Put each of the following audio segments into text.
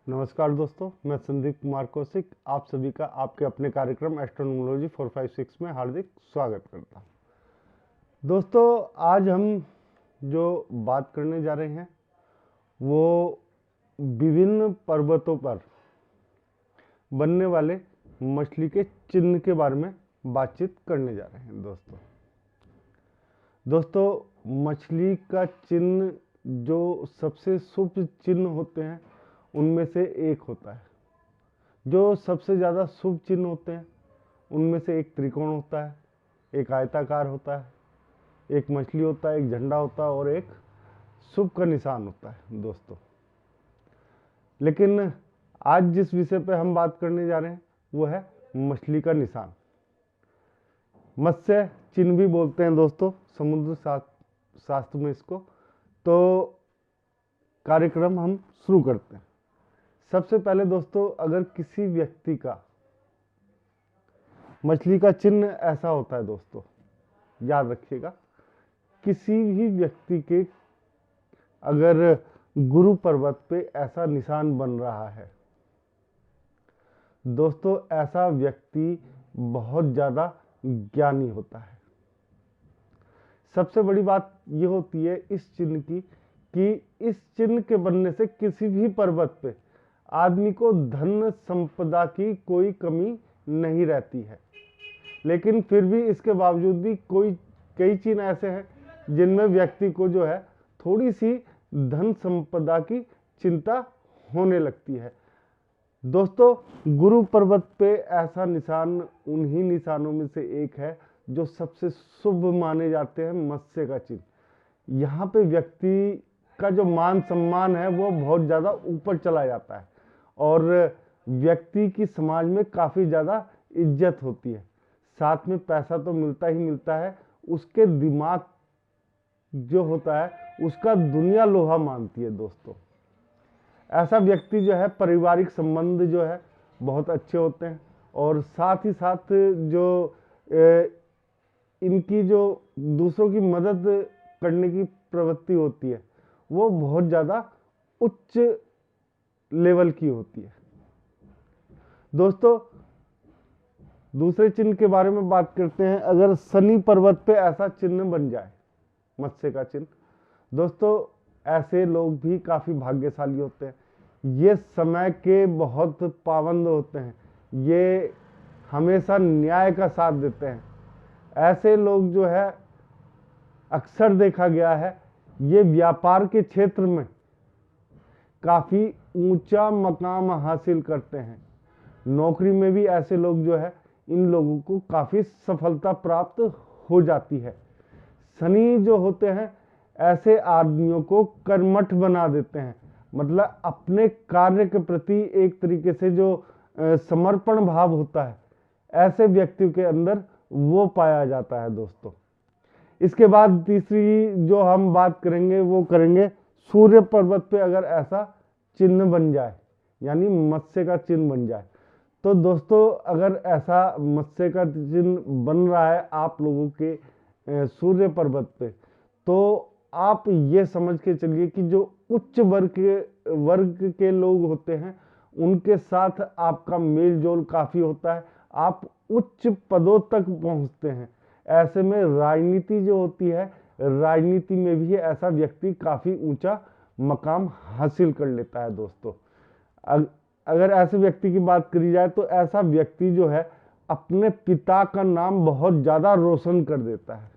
नमस्कार दोस्तों, मैं संदीप कुमार कौशिक आप सभी का आपके अपने कार्यक्रम एस्ट्रोनोमोलॉजी 456 में हार्दिक स्वागत करता हूँ। दोस्तों, आज हम जो बात करने जा रहे हैं वो विभिन्न पर्वतों पर बनने वाले मछली के चिन्ह के बारे में बातचीत करने जा रहे हैं। दोस्तों, मछली का चिन्ह जो सबसे शुभ चिन्ह होते हैं उनमें से एक होता है। जो सबसे ज़्यादा शुभ चिन्ह होते हैं उनमें से एक त्रिकोण होता है, एक आयताकार होता है, एक मछली होता है, एक झंडा होता है और एक शुभ का निशान होता है दोस्तों। लेकिन आज जिस विषय पे हम बात करने जा रहे हैं वो है मछली का निशान। मत्स्य चिन्ह भी बोलते हैं दोस्तों समुद्र शास्त्र में इसको। तो कार्यक्रम हम शुरू करते हैं। सबसे पहले दोस्तों, अगर किसी व्यक्ति का मछली का चिन्ह ऐसा होता है दोस्तों, याद रखिएगा, किसी भी व्यक्ति के अगर गुरु पर्वत पे ऐसा निशान बन रहा है दोस्तों, ऐसा व्यक्ति बहुत ज़्यादा ज्ञानी होता है। सबसे बड़ी बात ये होती है इस चिन्ह की कि इस चिन्ह के बनने से किसी भी पर्वत पे आदमी को धन संपदा की कोई कमी नहीं रहती है। लेकिन फिर भी इसके बावजूद भी कई चिन्ह ऐसे हैं जिनमें व्यक्ति को जो है थोड़ी सी धन संपदा की चिंता होने लगती है। दोस्तों, गुरु पर्वत पे ऐसा निशान उन्हीं निशानों में से एक है जो सबसे शुभ माने जाते हैं, मत्स्य का चिन्ह। यहाँ पे व्यक्ति का जो मान सम्मान है वो बहुत ज़्यादा ऊपर चला जाता है और व्यक्ति की समाज में काफ़ी ज़्यादा इज्जत होती है। साथ में पैसा तो मिलता ही मिलता है, उसके दिमाग जो होता है उसका दुनिया लोहा मानती है दोस्तों। ऐसा व्यक्ति जो है पारिवारिक संबंध जो है बहुत अच्छे होते हैं और साथ ही साथ जो इनकी जो दूसरों की मदद करने की प्रवृत्ति होती है वो बहुत ज़्यादा उच्च लेवल की होती है। दोस्तों, दूसरे चिन्ह के बारे में बात करते हैं। अगर शनि पर्वत पे ऐसा चिन्ह बन जाए, मत्स्य का चिन्ह, दोस्तों ऐसे लोग भी काफ़ी भाग्यशाली होते हैं। ये समय के बहुत पाबंद होते हैं, ये हमेशा न्याय का साथ देते हैं। ऐसे लोग जो है अक्सर देखा गया है ये व्यापार के क्षेत्र में काफ़ी ऊंचा मकाम हासिल करते हैं। नौकरी में भी ऐसे लोग जो है इन लोगों को काफ़ी सफलता प्राप्त हो जाती है। शनि जो होते हैं ऐसे आदमियों को कर्मठ बना देते हैं, मतलब अपने कार्य के प्रति एक तरीके से जो समर्पण भाव होता है ऐसे व्यक्तियों के अंदर वो पाया जाता है दोस्तों। इसके बाद तीसरी जो हम बात करेंगे वो करेंगे सूर्य पर्वत पे अगर ऐसा चिन्ह बन जाए, यानी मत्स्य का चिन्ह बन जाए, तो दोस्तों अगर ऐसा मत्स्य का चिन्ह बन रहा है आप लोगों के सूर्य पर्वत पे, तो आप ये समझ के चलिए कि जो उच्च वर्ग के लोग होते हैं उनके साथ आपका मेल जोल काफ़ी होता है, आप उच्च पदों तक पहुंचते हैं। ऐसे में राजनीति जो होती है, राजनीति में भी ऐसा व्यक्ति काफ़ी ऊंचा मकाम हासिल कर लेता है दोस्तों। अगर ऐसे व्यक्ति की बात करी जाए तो ऐसा व्यक्ति जो है अपने पिता का नाम बहुत ज़्यादा रोशन कर देता है।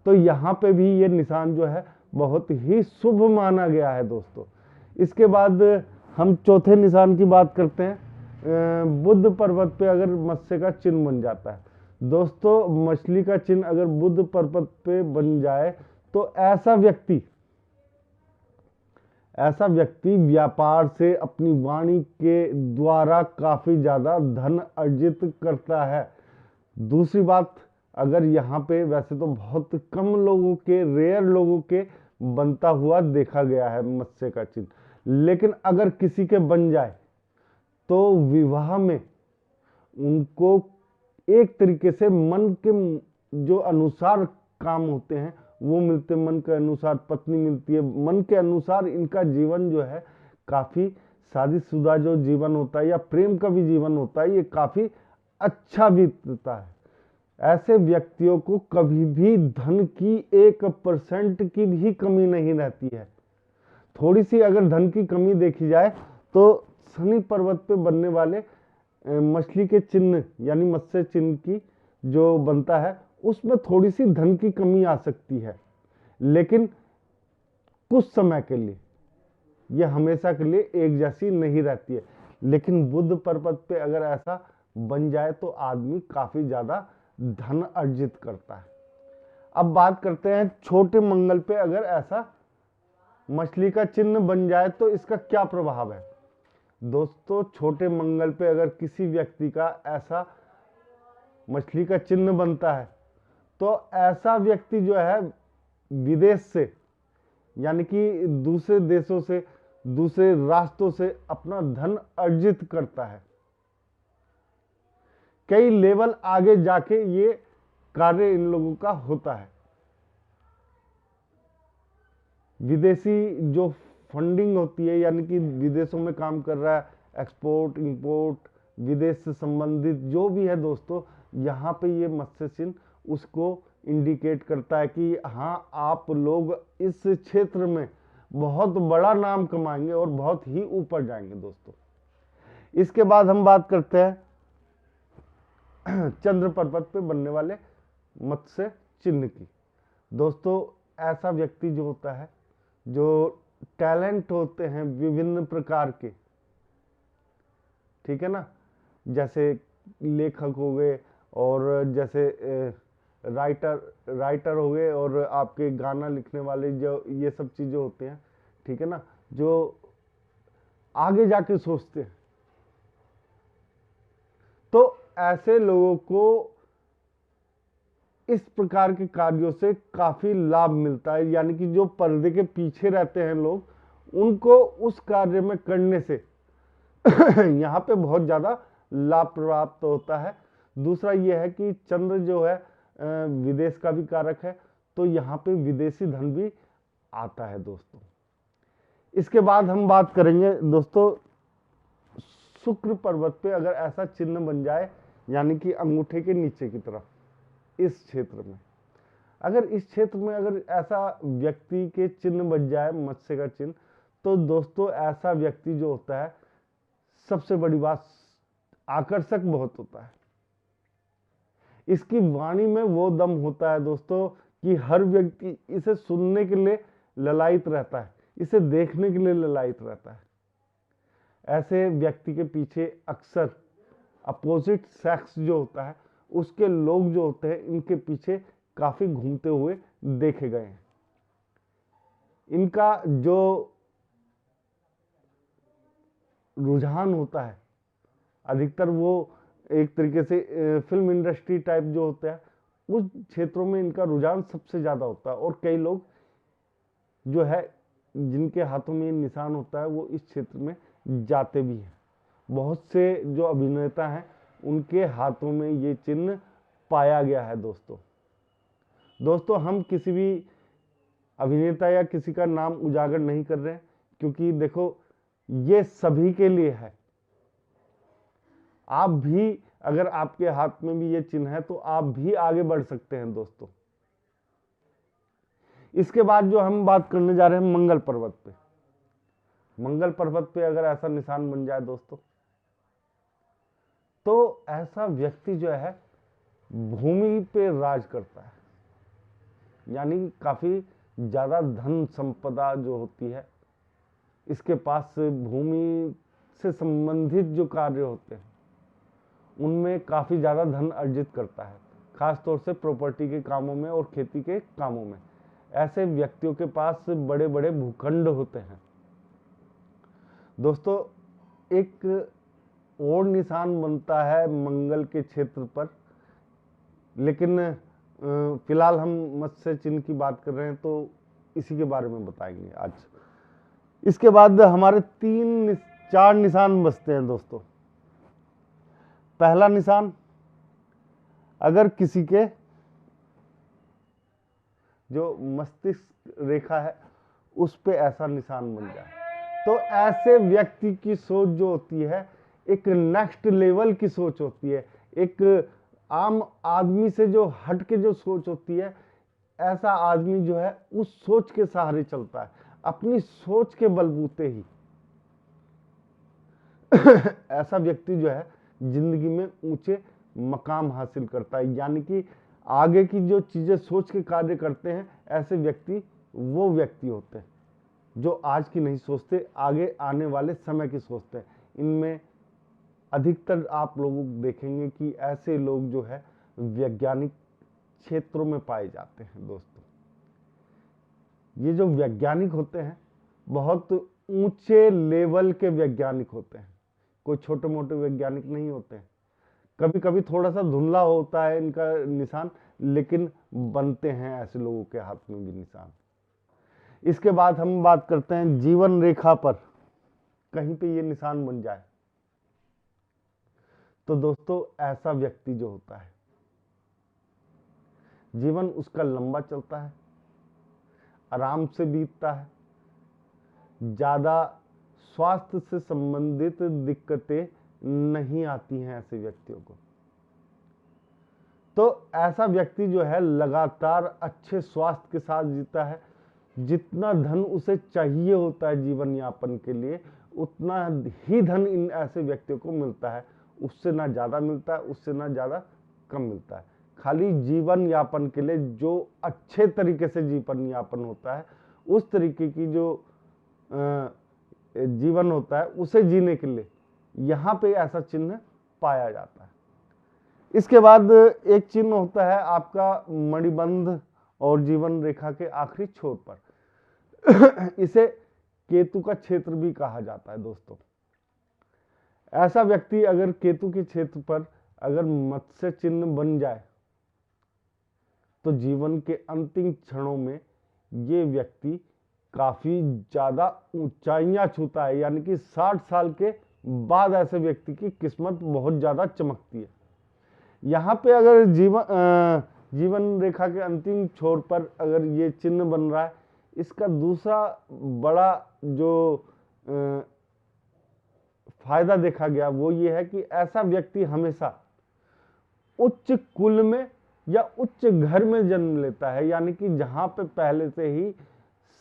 तो यहाँ पे भी ये निशान जो है बहुत ही शुभ माना गया है दोस्तों। इसके बाद हम चौथे निशान की बात करते हैं। बुध पर्वत पे अगर मत्स्य का चिन्ह बन जाता है दोस्तों, मछली का चिन्ह अगर बुध पर्वत पे बन जाए तो ऐसा व्यक्ति व्यापार से अपनी वाणी के द्वारा काफ़ी ज़्यादा धन अर्जित करता है। दूसरी बात, अगर यहाँ पे वैसे तो बहुत कम लोगों के, रेयर लोगों के बनता हुआ देखा गया है मत्स्य का चिन्ह, लेकिन अगर किसी के बन जाए तो विवाह में उनको एक तरीके से मन के जो अनुसार काम होते हैं वो मिलते, मन के अनुसार पत्नी मिलती है, मन के अनुसार इनका जीवन जो है काफ़ी शादीशुदा जो जीवन होता है या प्रेम का भी जीवन होता है, ये काफी अच्छा बीतता है। ऐसे व्यक्तियों को कभी भी धन की 1% की भी कमी नहीं रहती है। थोड़ी सी अगर धन की कमी देखी जाए तो शनि पर्वत पे बनने वाले मछली के चिन्ह यानी मत्स्य चिन्ह की जो बनता है उसमें थोड़ी सी धन की कमी आ सकती है, लेकिन कुछ समय के लिए, यह हमेशा के लिए एक जैसी नहीं रहती है। लेकिन बुध पर्वत पे अगर ऐसा बन जाए तो आदमी काफी ज्यादा धन अर्जित करता है। अब बात करते हैं छोटे मंगल पे अगर ऐसा मछली का चिन्ह बन जाए तो इसका क्या प्रभाव है। दोस्तों, छोटे मंगल पे अगर किसी व्यक्ति का ऐसा मछली का चिन्ह बनता है तो ऐसा व्यक्ति जो है विदेश से यानी कि दूसरे देशों से, दूसरे राष्ट्रों से अपना धन अर्जित करता है। कई लेवल आगे जाके ये कार्य इन लोगों का होता है। विदेशी जो फंडिंग होती है यानी कि विदेशों में काम कर रहा है, एक्सपोर्ट इंपोर्ट विदेश से संबंधित जो भी है दोस्तों, यहाँ पे ये मत्स्य चिन्ह उसको इंडिकेट करता है कि हाँ, आप लोग इस क्षेत्र में बहुत बड़ा नाम कमाएंगे और बहुत ही ऊपर जाएंगे दोस्तों। इसके बाद हम बात करते हैं चंद्र पर्वत पे बनने वाले मत्स्य चिन्ह की। दोस्तों, ऐसा व्यक्ति जो होता है, जो टैलेंट होते हैं विभिन्न प्रकार के, ठीक है ना, जैसे लेखक हो गए और जैसे राइटर हो गए और आपके गाना लिखने वाले, जो ये सब चीजें होते हैं, ठीक है ना, जो आगे जाके सोचते हैं, तो ऐसे लोगों को इस प्रकार के कार्यों से काफी लाभ मिलता है। यानी कि जो पर्दे के पीछे रहते हैं लोग, उनको उस कार्य में करने से यहाँ पे बहुत ज्यादा लाभ प्राप्त होता है। दूसरा यह है कि चंद्र जो है विदेश का भी कारक है, तो यहाँ पे विदेशी धन भी आता है दोस्तों। इसके बाद हम बात करेंगे दोस्तों, शुक्र पर्वत पे अगर ऐसा चिन्ह बन जाए यानी कि अंगूठे के नीचे की तरफ, इस क्षेत्र में, अगर इस क्षेत्र में अगर ऐसा व्यक्ति के चिन्ह बन जाए, मत्स्य का चिन्ह, तो दोस्तों ऐसा व्यक्ति जो होता है, सबसे बड़ी बात, आकर्षक बहुत होता है। इसकी वाणी में वो दम होता है दोस्तों कि हर व्यक्ति इसे सुनने के लिए ललायित रहता है, इसे देखने के लिए ललायित रहता है। ऐसे व्यक्ति के पीछे अक्सर अपोजिट सेक्स जो होता है, उसके लोग जो होते हैं, इनके पीछे काफी घूमते हुए देखे गए हैं। इनका जो रुझान होता है, अधिकतर वो एक तरीके से फिल्म इंडस्ट्री टाइप जो होता है, उस क्षेत्रों में इनका रुझान सबसे ज्यादा होता है। और कई लोग जो है जिनके हाथों में निशान होता है, वो इस क्षेत्र में जाते भी हैं। बहुत से जो अभिनेता हैं, उनके हाथों में ये चिन्ह पाया गया है दोस्तों। हम किसी भी अभिनेता या किसी का नाम उजागर नहीं कर रहे हैं, क्योंकि देखो ये सभी के लिए है। आप भी, अगर आपके हाथ में भी ये चिन्ह है, तो आप भी आगे बढ़ सकते हैं दोस्तों। इसके बाद जो हम बात करने जा रहे हैं मंगल पर्वत पे। मंगल पर्वत पे अगर ऐसा निशान बन जाए दोस्तों, तो ऐसा व्यक्ति जो है भूमि पे राज करता है, यानी काफी ज्यादा धन संपदा जो होती है, इसके पास भूमि से संबंधित जो कार्य होते हैं, उनमें काफी ज्यादा धन अर्जित करता है, खासतौर से प्रॉपर्टी के कामों में और खेती के कामों में। ऐसे व्यक्तियों के पास बड़े बड़े भूखंड होते हैं दोस्तों। एक और निशान बनता है मंगल के क्षेत्र पर, लेकिन फिलहाल हम मत्स्य चिन्ह की बात कर रहे हैं, तो इसी के बारे में बताएंगे आज। इसके बाद हमारे 4 निशान बचते हैं दोस्तों। पहला निशान, अगर किसी के जो मस्तिष्क रेखा है उस पे ऐसा निशान बन जाए, तो ऐसे व्यक्ति की सोच जो होती है एक नेक्स्ट लेवल की सोच होती है, एक आम आदमी से जो हट के जो सोच होती है, ऐसा आदमी जो है उस सोच के सहारे चलता है, अपनी सोच के बलबूते ही ऐसा व्यक्ति जो है जिंदगी में ऊंचे मकाम हासिल करता है। यानी कि आगे की जो चीजें सोच के कार्य करते हैं, ऐसे व्यक्ति वो व्यक्ति होते हैं जो आज की नहीं सोचते, आगे आने वाले समय की सोचते हैं। इनमें अधिकतर आप लोग देखेंगे कि ऐसे लोग जो है वैज्ञानिक क्षेत्रों में पाए जाते हैं। दोस्तों, ये जो वैज्ञानिक होते हैं बहुत ऊंचे लेवल के वैज्ञानिक होते हैं, कोई छोटे मोटे वैज्ञानिक नहीं होते हैं। कभी कभी थोड़ा सा धुंधला होता है इनका निशान, लेकिन बनते हैं ऐसे लोगों के हाथ में भी निशान। इसके बाद हम बात करते हैं जीवन रेखा पर, कहीं पे ये निशान बन जाए तो दोस्तों ऐसा व्यक्ति जो होता है जीवन उसका लंबा चलता है, आराम से बीतता है, ज्यादा स्वास्थ्य से संबंधित दिक्कतें नहीं आती हैं ऐसे व्यक्तियों को। तो ऐसा व्यक्ति जो है लगातार अच्छे स्वास्थ्य के साथ जीता है। जितना धन उसे चाहिए होता है जीवन यापन के लिए, उतना ही धन इन ऐसे व्यक्तियों को मिलता है। उससे ना ज्यादा मिलता है, उससे ना ज्यादा कम मिलता है। खाली जीवन यापन के लिए जो अच्छे तरीके से जीवन यापन होता है, उस तरीके की जो जीवन होता है उसे जीने के लिए यहाँ पे ऐसा चिन्ह पाया जाता है। इसके बाद एक चिन्ह होता है आपका मणिबंध और जीवन रेखा के आखिरी छोर पर इसे केतु का क्षेत्र भी कहा जाता है। दोस्तों, ऐसा व्यक्ति अगर केतु के क्षेत्र पर अगर मत्स्य चिन्ह बन जाए तो जीवन के अंतिम क्षणों में ये व्यक्ति काफी ज्यादा ऊंचाइयां छूता है। यानी कि 60 साल के बाद ऐसे व्यक्ति की किस्मत बहुत ज्यादा चमकती है। यहाँ पे अगर जीवन रेखा के अंतिम छोर पर अगर ये चिन्ह बन रहा है, इसका दूसरा बड़ा जो फायदा देखा गया वो ये है कि ऐसा व्यक्ति हमेशा उच्च कुल में या उच्च घर में जन्म लेता है। यानी कि जहां पे पहले से ही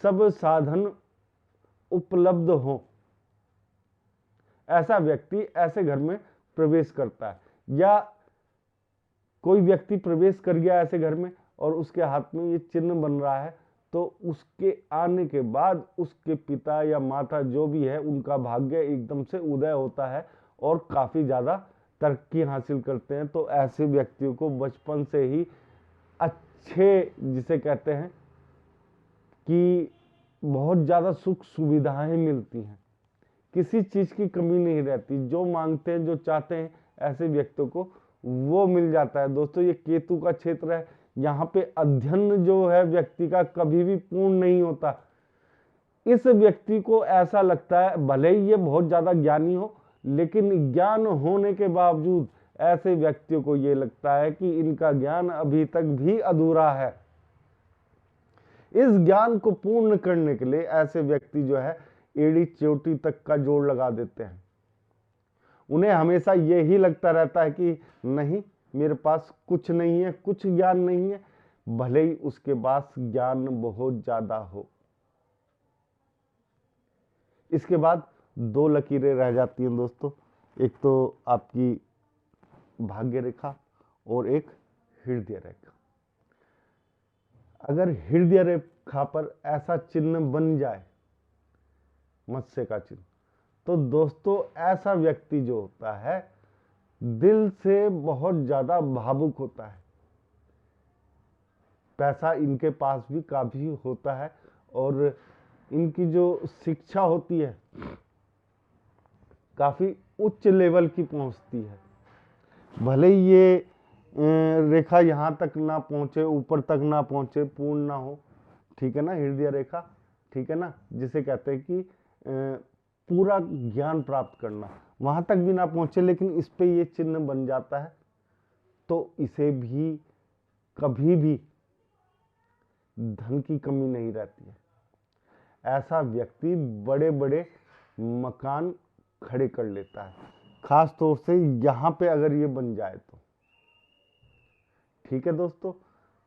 सब साधन उपलब्ध हो, ऐसा व्यक्ति ऐसे घर में प्रवेश करता है। या कोई व्यक्ति प्रवेश कर गया ऐसे घर में और उसके हाथ में ये चिन्ह बन रहा है, तो उसके आने के बाद उसके पिता या माता जो भी है उनका भाग्य एकदम से उदय होता है और काफी ज्यादा तरक्की हासिल करते हैं। तो ऐसे व्यक्तियों को बचपन से ही अच्छे, जिसे कहते हैं कि बहुत ज्यादा सुख सुविधाएं मिलती हैं, किसी चीज की कमी नहीं रहती। जो मांगते हैं, जो चाहते हैं, ऐसे व्यक्तियों को वो मिल जाता है। दोस्तों, ये केतु का क्षेत्र है, यहाँ पे अध्ययन जो है व्यक्ति का कभी भी पूर्ण नहीं होता। इस व्यक्ति को ऐसा लगता है भले ही ये बहुत ज्यादा ज्ञानी हो, लेकिन ज्ञान होने के बावजूद ऐसे व्यक्तियों को ये लगता है कि इनका ज्ञान अभी तक भी अधूरा है। इस ज्ञान को पूर्ण करने के लिए ऐसे व्यक्ति जो है एड़ी चोटी तक का जोड़ लगा देते हैं। उन्हें हमेशा यही लगता रहता है कि नहीं, मेरे पास कुछ नहीं है, कुछ ज्ञान नहीं है, भले ही उसके पास ज्ञान बहुत ज्यादा हो। इसके बाद दो लकीरें रह जाती हैं दोस्तों, एक तो आपकी भाग्य रेखा और एक हृदय रेखा। अगर हृदय रेखा पर ऐसा चिन्ह बन जाए, मत्स्य का चिन्ह, तो दोस्तों ऐसा व्यक्ति जो होता है दिल से बहुत ज्यादा भावुक होता है। पैसा इनके पास भी काफी होता है और इनकी जो शिक्षा होती है काफी उच्च लेवल की पहुंचती है। भले ही ये रेखा यहाँ तक ना पहुंचे, ऊपर तक ना पहुंचे, पूर्ण ना हो, ठीक है ना, हृदय रेखा, ठीक है ना, जिसे कहते हैं कि पूरा ज्ञान प्राप्त करना, वहां तक भी ना पहुंचे, लेकिन इस पे ये चिन्ह बन जाता है, तो इसे भी कभी भी धन की कमी नहीं रहती है। ऐसा व्यक्ति बड़े बड़े मकान खड़े कर लेता है, खास तौर से यहाँ पे अगर ये बन जाए तो। ठीक है दोस्तों,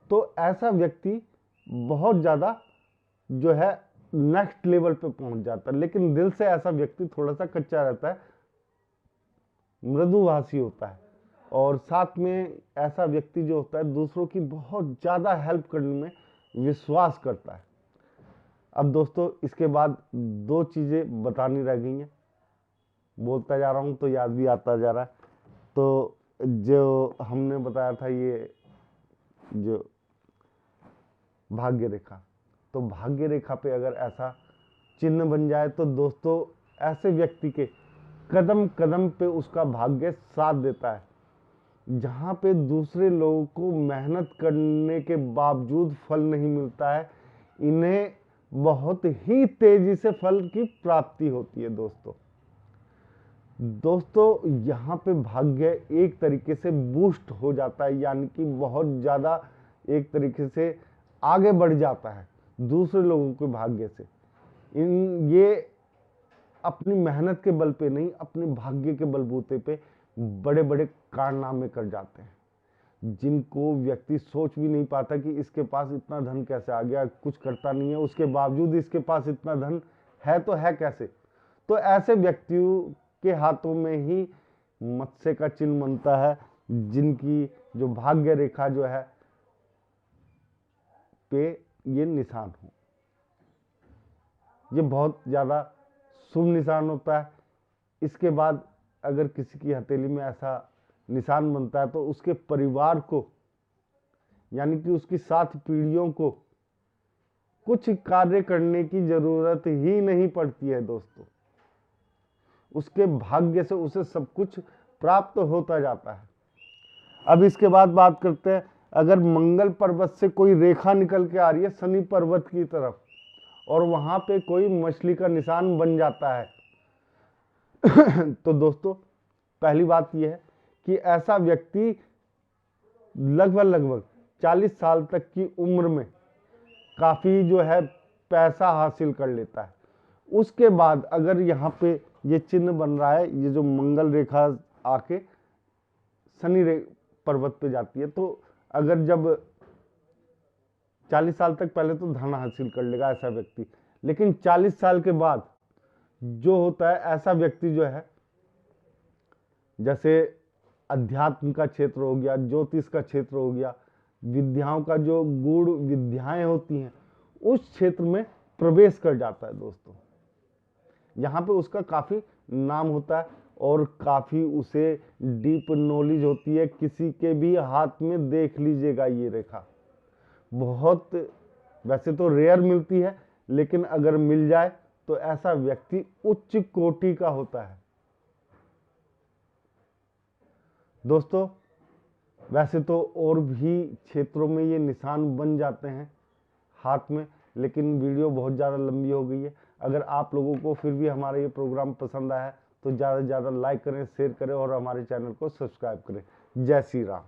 तो ऐसा व्यक्ति बहुत ज़्यादा जो है नेक्स्ट लेवल पे पहुंच जाता है। लेकिन दिल से ऐसा व्यक्ति थोड़ा सा कच्चा रहता है, मृदुभाषी होता है, और साथ में ऐसा व्यक्ति जो होता है दूसरों की बहुत ज़्यादा हेल्प करने में विश्वास करता है। अब दोस्तों इसके बाद दो चीज़ें बतानी रह गई हैं, बोलता जा रहा हूँ तो याद भी आता जा रहा है। तो जो हमने बताया था ये जो भाग्य रेखा, तो भाग्य रेखा पे अगर ऐसा चिन्ह बन जाए तो दोस्तों ऐसे व्यक्ति के कदम कदम पे उसका भाग्य साथ देता है। जहाँ पे दूसरे लोगों को मेहनत करने के बावजूद फल नहीं मिलता है, इन्हें बहुत ही तेजी से फल की प्राप्ति होती है। दोस्तों यहाँ पे भाग्य एक तरीके से बूस्ट हो जाता है, यानी कि बहुत ज़्यादा एक तरीके से आगे बढ़ जाता है दूसरे लोगों के भाग्य से। ये अपनी मेहनत के बल पे नहीं, अपने भाग्य के बलबूते पे बड़े बड़े कारनामे कर जाते हैं, जिनको व्यक्ति सोच भी नहीं पाता कि इसके पास इतना धन कैसे आ गया, कुछ करता नहीं है उसके बावजूद इसके पास इतना धन है तो है कैसे। तो ऐसे व्यक्तियों के हाथों में ही मत्स्य का चिन्ह बनता है, जिनकी जो भाग्य रेखा जो है पे ये निशान हो। ये बहुत ज़्यादा शुभ निशान होता है। इसके बाद अगर किसी की हथेली में ऐसा निशान बनता है तो उसके परिवार को, यानी कि उसकी 7 पीढ़ियों को कुछ कार्य करने की जरूरत ही नहीं पड़ती है दोस्तों। उसके भाग्य से उसे सब कुछ प्राप्त होता जाता है। अब इसके बाद बात करते हैं, अगर मंगल पर्वत से कोई रेखा निकल के आ रही है शनि पर्वत की तरफ और वहां पे कोई मछली का निशान बन जाता है तो दोस्तों पहली बात यह है कि ऐसा व्यक्ति लगभग 40 साल तक की उम्र में काफी जो है पैसा हासिल कर लेता है। उसके बाद अगर यहाँ पे ये चिन्ह बन रहा है, ये जो मंगल रेखा आके शनि पर्वत पे जाती है, तो अगर जब 40 साल तक पहले तो धन हासिल कर लेगा ऐसा व्यक्ति, लेकिन 40 साल के बाद जो होता है ऐसा व्यक्ति जो है, जैसे अध्यात्म का क्षेत्र हो गया, ज्योतिष का क्षेत्र हो गया, विद्याओं का जो गूढ़ विद्याएं होती हैं उस क्षेत्र में प्रवेश कर जाता है दोस्तों। यहाँ पे उसका काफी नाम होता है और काफी उसे डीप नॉलेज होती है। किसी के भी हाथ में देख लीजिएगा ये रेखा बहुत वैसे तो रेयर मिलती है, लेकिन अगर मिल जाए तो ऐसा व्यक्ति उच्च कोटि का होता है दोस्तों। वैसे तो और भी क्षेत्रों में ये निशान बन जाते हैं हाथ में, लेकिन वीडियो बहुत ज़्यादा लंबी हो गई है। अगर आप लोगों को फिर भी हमारा ये प्रोग्राम पसंद आया है तो ज़्यादा से ज़्यादा लाइक करें, शेयर करें और हमारे चैनल को सब्सक्राइब करें। जय श्री राम।